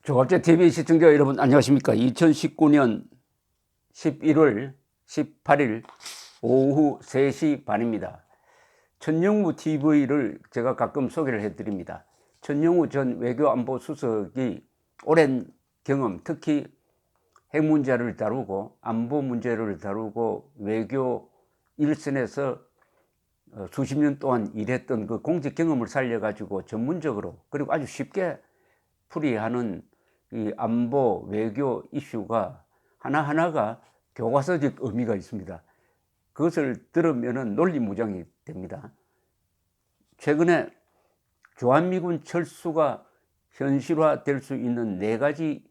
조갑제 TV 시청자 여러분 안녕하십니까. 2019년 11월 18일 오후 3시 반입니다. 천영우 TV를 제가 가끔 소개를 해드립니다. 천영우 전 외교안보수석이 오랜 경험, 특히 핵 문제를 다루고 안보 문제를 다루고 외교 일선에서 수십 년 동안 일했던 그 공직 경험을 살려가지고 전문적으로 그리고 아주 쉽게 풀이하는 이 안보 외교 이슈가 하나하나가 교과서적 의미가 있습니다. 그것을 들으면 논리무장이 됩니다. 최근에 주한미군 철수가 현실화될 수 있는 4가지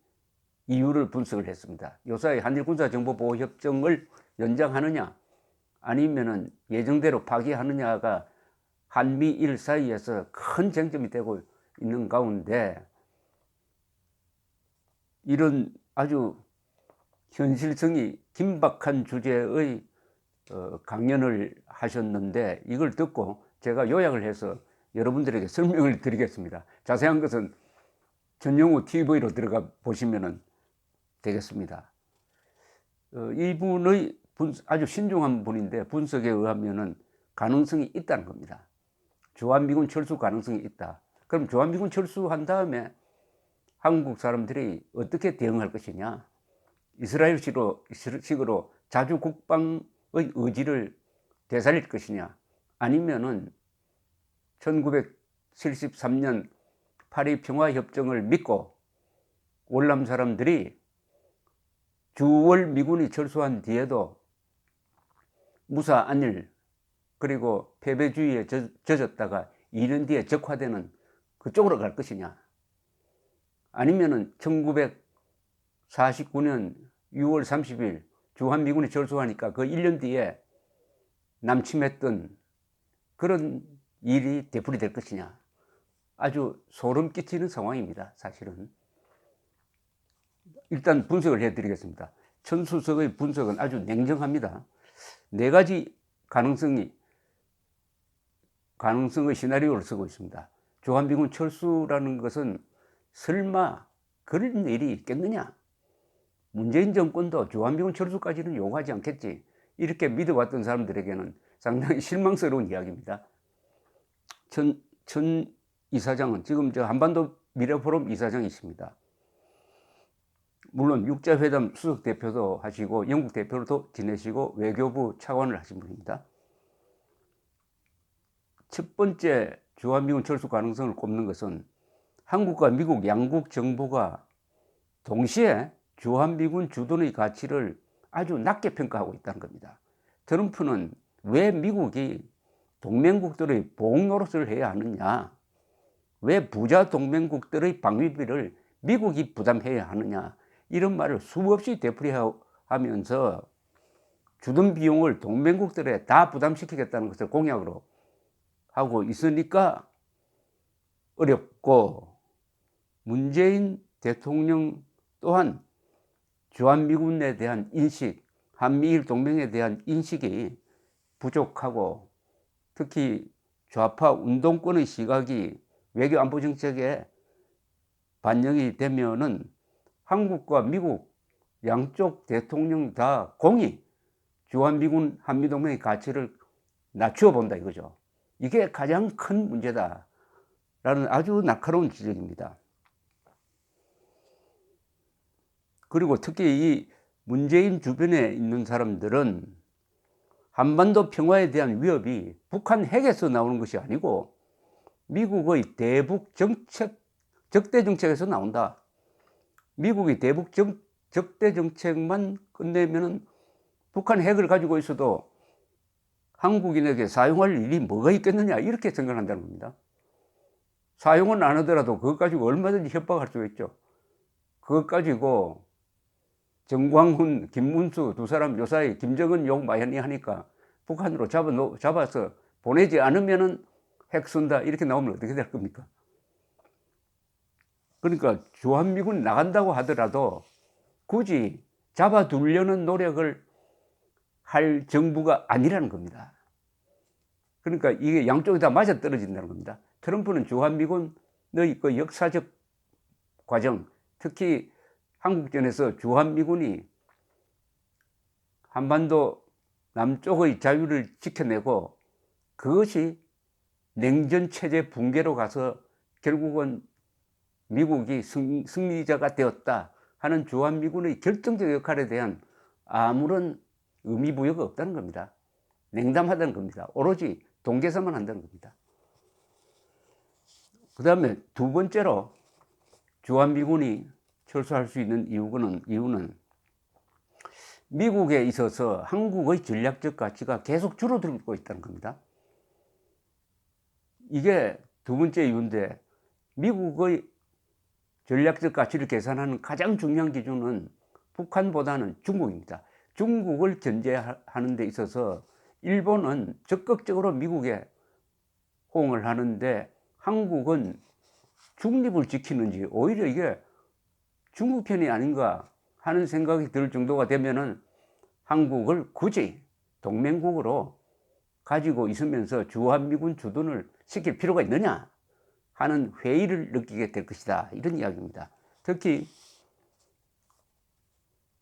이유를 분석을 했습니다. 요사이 한일군사정보보호협정을 연장하느냐 아니면은 예정대로 파기하느냐가 한미일 사이에서 큰 쟁점이 되고 있는 가운데 이런 아주 현실성이 긴박한 주제의 강연을 하셨는데 이걸 듣고 제가 요약을 해서 여러분들에게 설명을 드리겠습니다. 자세한 것은 전영우 TV로 들어가 보시면 되겠습니다. 이분의 아주 신중한 분인데 분석에 의하면 가능성이 있다는 겁니다. 주한미군 철수 가능성이 있다. 그럼 주한미군 철수한 다음에 한국 사람들이 어떻게 대응할 것이냐, 이스라엘식으로 자주 국방의 의지를 되살릴 것이냐, 아니면은 1973년 파리 평화협정을 믿고 월남 사람들이 주월 미군이 철수한 뒤에도 무사 안일 그리고 패배주의에 젖었다가 2년 뒤에 적화되는 그쪽으로 갈 것이냐, 아니면은 1949년 6월 30일 주한미군이 철수하니까 그 1년 뒤에 남침했던 그런 일이 되풀이 될 것이냐. 아주 소름 끼치는 상황입니다. 사실은 일단 분석을 해드리겠습니다. 천 수석의 분석은 아주 냉정합니다. 4가지 가능성의 시나리오를 쓰고 있습니다. 주한미군 철수라는 것은 설마 그런 일이 있겠느냐, 문재인 정권도 주한미군 철수까지는 요구하지 않겠지, 이렇게 믿어왔던 사람들에게는 상당히 실망스러운 이야기입니다. 천 이사장은 지금 저 한반도 미래포럼 이사장이십니다. 물론 육자회담 수석 대표도 하시고 영국 대표로도 지내시고 외교부 차관을 하신 분입니다. 첫 번째 주한미군 철수 가능성을 꼽는 것은 한국과 미국 양국 정부가 동시에 주한미군 주둔의 가치를 아주 낮게 평가하고 있다는 겁니다. 트럼프는 왜 미국이 동맹국들의 보호 노릇을 해야 하느냐, 왜 부자 동맹국들의 방위비를 미국이 부담해야 하느냐, 이런 말을 수없이 되풀이하면서 주둔 비용을 동맹국들에 다 부담시키겠다는 것을 공약으로 하고 있으니까 어렵고, 문재인 대통령 또한 주한미군에 대한 인식, 한미일 동맹에 대한 인식이 부족하고, 특히 좌파 운동권의 시각이 외교안보 정책에 반영이 되면은 한국과 미국 양쪽 대통령 다 공히 주한미군 한미동맹의 가치를 낮추어 본다 이거죠. 이게 가장 큰 문제다 라는 아주 날카로운 지적입니다. 그리고 특히 이 문재인 주변에 있는 사람들은 한반도 평화에 대한 위협이 북한 핵에서 나오는 것이 아니고 미국의 대북 정책, 적대 정책에서 나온다. 미국이 대북 적대 정책만 끝내면은 북한 핵을 가지고 있어도 한국인에게 사용할 일이 뭐가 있겠느냐, 이렇게 생각한다는 겁니다. 사용은 안 하더라도 그것 가지고 얼마든지 협박할 수가 있죠. 그것 가지고 정광훈, 김문수 두 사람 요사이 김정은 욕 많이 하니까 북한으로 잡아서 보내지 않으면은 핵 쏜다, 이렇게 나오면 어떻게 될 겁니까? 그러니까 주한미군 나간다고 하더라도 굳이 잡아두려는 노력을 할 정부가 아니라는 겁니다. 그러니까 이게 양쪽이 다 맞아떨어진다는 겁니다. 트럼프는 주한미군의 그 역사적 과정, 특히 한국전에서 주한미군이 한반도 남쪽의 자유를 지켜내고 그것이 냉전체제 붕괴로 가서 결국은 미국이 승리자가 되었다 하는 주한미군의 결정적 역할에 대한 아무런 의미부여가 없다는 겁니다. 냉담하다는 겁니다. 오로지 동계사만 한다는 겁니다. 그 다음에 두 번째로 주한미군이 철수할 수 있는 이유는 미국에 있어서 한국의 전략적 가치가 계속 줄어들고 있다는 겁니다. 이게 두 번째 이유인데, 미국의 전략적 가치를 계산하는 가장 중요한 기준은 북한보다는 중국입니다. 중국을 견제하는 데 있어서 일본은 적극적으로 미국에 호응을 하는데 한국은 중립을 지키는지 오히려 이게 중국 편이 아닌가 하는 생각이 들 정도가 되면은 한국을 굳이 동맹국으로 가지고 있으면서 주한미군 주둔을 시킬 필요가 있느냐 하는 회의를 느끼게 될 것이다, 이런 이야기입니다. 특히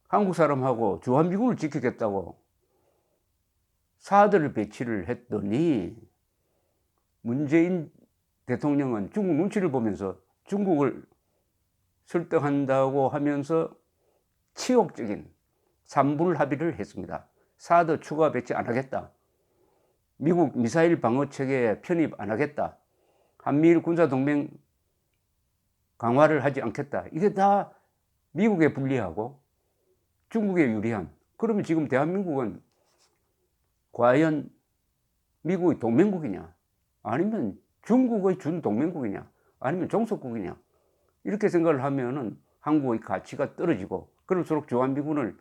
한국 사람하고 주한미군을 지키겠다고 사들을 배치를 했더니 문재인 대통령은 중국 눈치를 보면서 중국을 설득한다고 하면서 치욕적인 삼불 합의를 했습니다. 사드 추가 배치 안 하겠다, 미국 미사일 방어 체계에 편입 안 하겠다, 한미일 군사동맹 강화를 하지 않겠다. 이게 다 미국에 불리하고 중국에 유리한, 그러면 지금 대한민국은 과연 미국의 동맹국이냐 아니면 중국의 준동맹국이냐 아니면 종속국이냐, 이렇게 생각을 하면은 한국의 가치가 떨어지고 그럴수록 주한미군을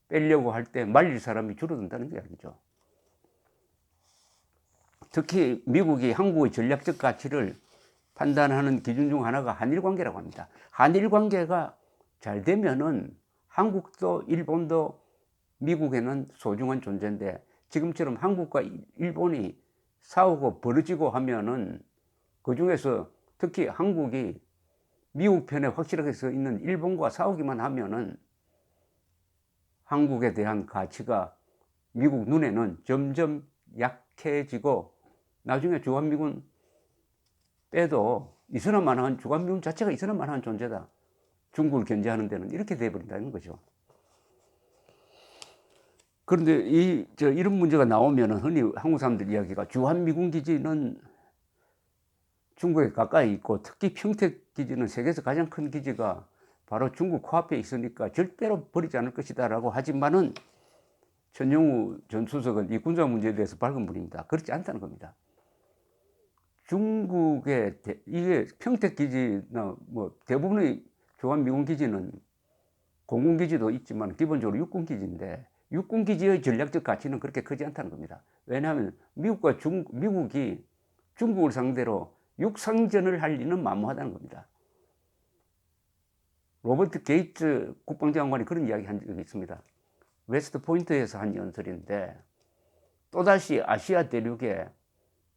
빼려고 할 때 말릴 사람이 줄어든다는 이야기죠. 특히 미국이 한국의 전략적 가치를 판단하는 기준 중 하나가 한일관계라고 합니다. 한일관계가 잘 되면은 한국도 일본도 미국에는 소중한 존재인데, 지금처럼 한국과 일본이 싸우고 벌어지고 하면은 그 중에서 특히 한국이 미국 편에 확실하게 서 있는 일본과 싸우기만 하면은 한국에 대한 가치가 미국 눈에는 점점 약해지고 나중에 주한미군 빼도 있으나 마나한, 주한미군 자체가 있으나 마나한 존재다, 중국을 견제하는 데는, 이렇게 돼버린다는 거죠. 그런데 이런 문제가 나오면 흔히 한국 사람들 이야기가 주한미군 기지는 중국에 가까이 있고 특히 평택 기지는 세계에서 가장 큰 기지가 바로 중국 코앞에 있으니까 절대로 버리지 않을 것이다 라고 하지만은 천영우 전 수석은 이 군사 문제에 대해서 밝은 분입니다. 그렇지 않다는 겁니다. 중국의 이게 평택 기지나 뭐 대부분의 주한미군 기지는 공군기지도 있지만 기본적으로 육군기지인데 육군기지의 전략적 가치는 그렇게 크지 않다는 겁니다. 왜냐하면 미국이 중국을 상대로 육상전을 할 리는 만무하다는 겁니다. 로버트 게이츠 국방장관이 그런 이야기 한 적이 있습니다. 웨스트 포인트에서 한 연설인데, 또다시 아시아 대륙에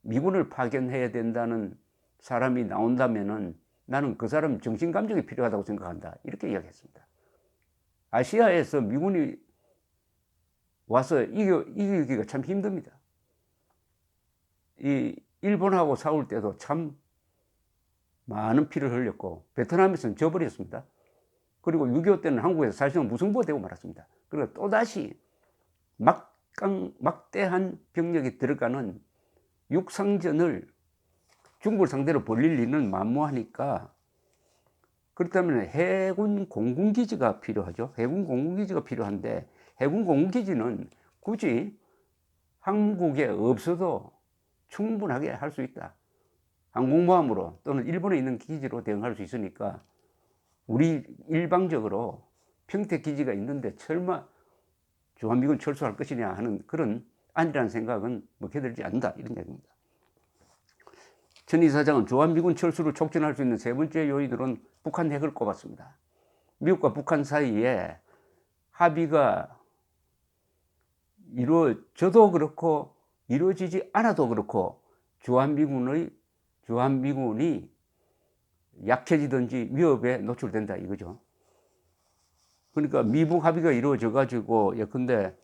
미군을 파견해야 된다는 사람이 나온다면은 나는 그 사람 정신감정이 필요하다고 생각한다, 이렇게 이야기했습니다. 아시아에서 미군이 와서 이기기가 참 힘듭니다. 이 일본하고 싸울 때도 참 많은 피를 흘렸고 베트남에서는 져버렸습니다. 그리고 6.25 때는 한국에서 사실상 무승부가 되고 말았습니다. 그리고 또다시 막대한 병력이 들어가는 육상전을 중국을 상대로 벌릴 리는 만무하니까, 그렇다면 해군 공군기지가 필요하죠. 해군 공군기지가 필요한데 해군 공군기지는 굳이 한국에 없어도 충분하게 할 수 있다. 항공모함으로 또는 일본에 있는 기지로 대응할 수 있으니까 우리 일방적으로 평택 기지가 있는데 설마 주한미군 철수할 것이냐 하는 그런 아니라는 생각은 먹혀들지 않는다, 이런 얘기입니다. 천 이사장은 주한미군 철수를 촉진할 수 있는 세 번째 요인으로는 북한 핵을 꼽았습니다. 미국과 북한 사이에 합의가 이루어져도 그렇고 이루어지지 않아도 그렇고 주한미군이 약해지든지 위협에 노출된다 이거죠. 그러니까 미북 합의가 이루어져 가지고 예컨대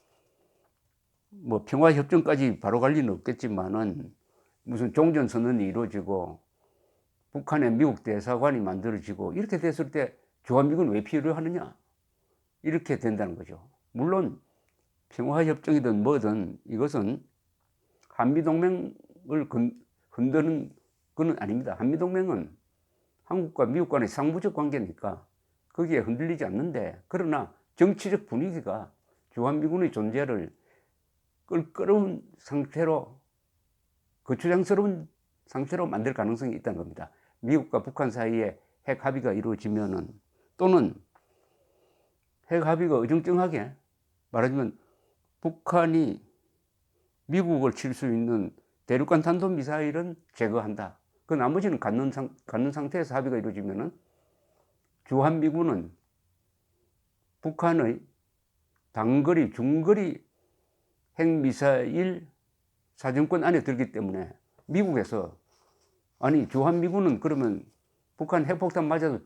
뭐 평화협정까지 바로 갈 리는 없겠지만은 무슨 종전선언이 이루어지고 북한에 미국 대사관이 만들어지고 이렇게 됐을 때 주한미군 왜 필요하느냐 이렇게 된다는 거죠. 물론 평화협정이든 뭐든 이것은 한미동맹을 흔드는 건 아닙니다. 한미동맹은 한국과 미국 간의 상부적 관계니까 거기에 흔들리지 않는데, 그러나 정치적 분위기가 주한미군의 존재를 껄끄러운 상태로, 거추장스러운 상태로 만들 가능성이 있다는 겁니다. 미국과 북한 사이에 핵 합의가 이루어지면은, 또는 핵 합의가 어정쩡하게 말하자면 북한이 미국을 칠 수 있는 대륙간 탄도미사일은 제거한다. 그 나머지는 갖는 상태에서 합의가 이루어지면은 주한미군은 북한의 단거리, 중거리 핵미사일 사정권 안에 들기 때문에 미국에서 아니 주한미군은 그러면 북한 핵폭탄 맞아도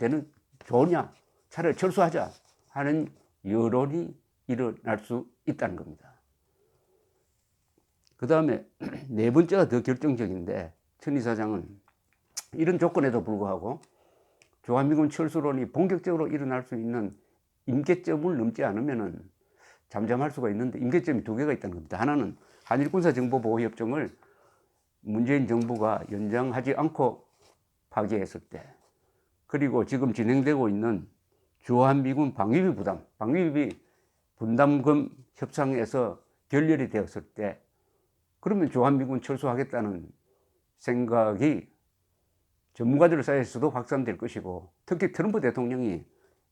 좋으냐, 차라리 철수하자 하는 여론이 일어날 수 있다는 겁니다. 그 다음에 네 번째가 더 결정적인데, 천 이사장은 이런 조건에도 불구하고 주한미군 철수론이 본격적으로 일어날 수 있는 임계점을 넘지 않으면은 잠잠할 수가 있는데, 임계점이 두 개가 있다는 겁니다. 하나는 한일군사정보보호협정을 문재인 정부가 연장하지 않고 파기했을 때, 그리고 지금 진행되고 있는 주한미군 방위비 부담, 방위비 분담금 협상에서 결렬이 되었을 때, 그러면 주한미군 철수하겠다는 생각이 전문가들 사이에서도 확산될 것이고, 특히 트럼프 대통령이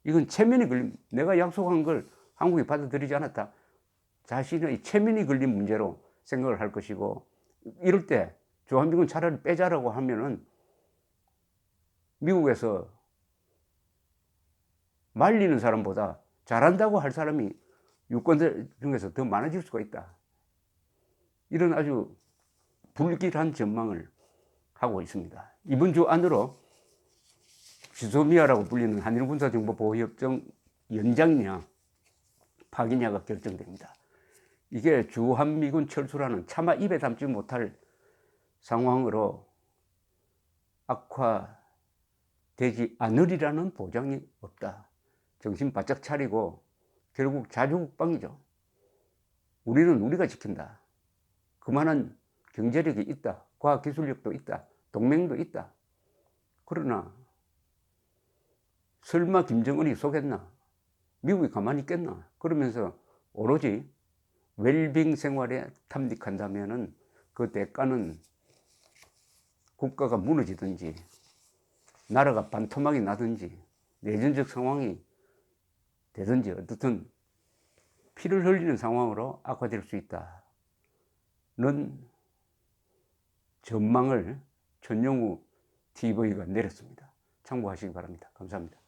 이건 체면이 걸린, 내가 약속한 걸 한국이 받아들이지 않았다, 자신의 체면이 걸린 문제로 생각을 할 것이고, 이럴 때 주한미군 차라리 빼자라고 하면은 미국에서 말리는 사람보다 잘한다고 할 사람이 유권자 중에서 더 많아질 수가 있다. 이런 아주 불길한 전망을 하고 있습니다. 이번 주 안으로 지소미아라고 불리는 한일군사정보보호협정 연장이냐 파기냐가 결정됩니다. 이게 주한미군 철수라는 차마 입에 담지 못할 상황으로 악화되지 않으리라는 보장이 없다. 정신 바짝 차리고 결국 자주국방이죠. 우리는 우리가 지킨다. 그만한 경제력이 있다. 과학기술력도 있다. 동맹도 있다. 그러나 설마 김정은이 속였나? 미국이 가만히 있겠나? 그러면서 오로지 웰빙 생활에 탐닉한다면은 그 대가는 국가가 무너지든지 나라가 반토막이 나든지 내전적 상황이 되든지 어떻든 피를 흘리는 상황으로 악화될 수 있다는 전망을 전용우 TV가 내렸습니다. 참고하시기 바랍니다. 감사합니다.